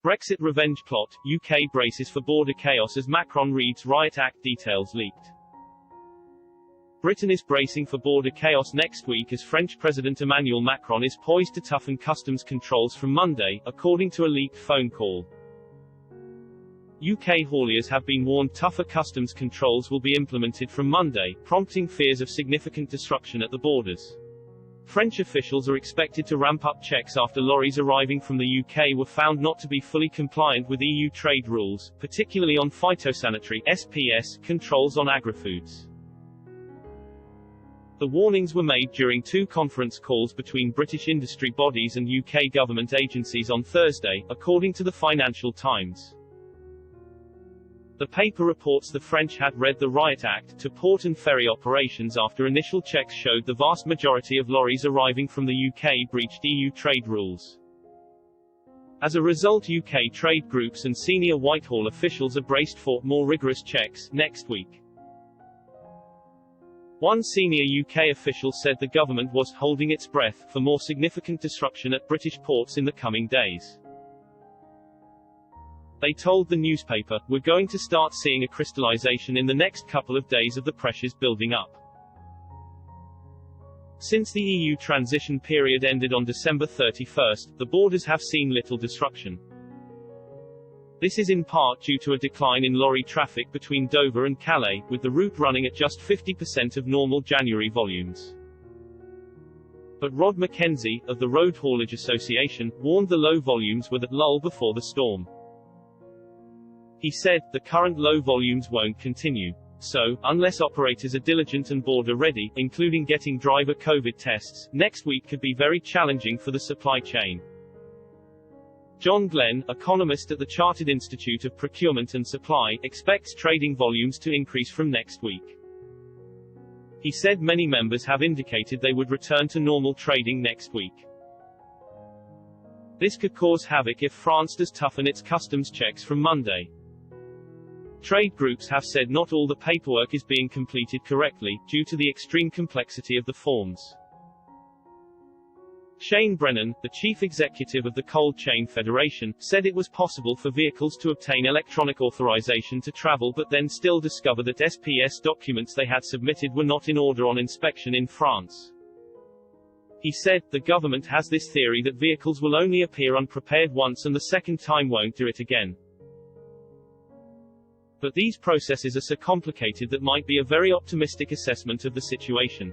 Brexit revenge plot, UK braces for border chaos as Macron reads Riot Act details leaked. Britain is bracing for border chaos next week as French President Emmanuel Macron is poised to toughen customs controls from Monday, according to a leaked phone call. UK hauliers have been warned tougher customs controls will be implemented from Monday, prompting fears of significant disruption at the borders. French officials are expected to ramp up checks after lorries arriving from the UK were found not to be fully compliant with EU trade rules, particularly on phytosanitary (SPS) controls on agri-foods. The warnings were made during two conference calls between British industry bodies and UK government agencies on Thursday, according to the Financial Times. The paper reports the French had read the Riot Act to port and ferry operations after initial checks showed the vast majority of lorries arriving from the UK breached EU trade rules. As a result, UK trade groups and senior Whitehall officials are braced for more rigorous checks next week. One senior UK official said the government was holding its breath for more significant disruption at British ports in the coming days. They told the newspaper, "We're going to start seeing a crystallization in the next couple of days of the pressures building up." Since the EU transition period ended on December 31, the borders have seen little disruption. This is in part due to a decline in lorry traffic between Dover and Calais, with the route running at just 50% of normal January volumes. But Rod Mackenzie, of the Road Haulage Association, warned the low volumes were the lull before the storm. He said, "The current low volumes won't continue. So, unless operators are diligent and border-ready, including getting driver COVID tests, next week could be very challenging for the supply chain." John Glenn, economist at the Chartered Institute of Procurement and Supply, expects trading volumes to increase from next week. He said many members have indicated they would return to normal trading next week. This could cause havoc if France does toughen its customs checks from Monday. Trade groups have said not all the paperwork is being completed correctly, due to the extreme complexity of the forms. Shane Brennan, the chief executive of the Cold Chain Federation, said it was possible for vehicles to obtain electronic authorization to travel but then still discover that SPS documents they had submitted were not in order on inspection in France. He said, "The government has this theory that vehicles will only appear unprepared once and the second time won't do it again. But these processes are so complicated that might be a very optimistic assessment of the situation."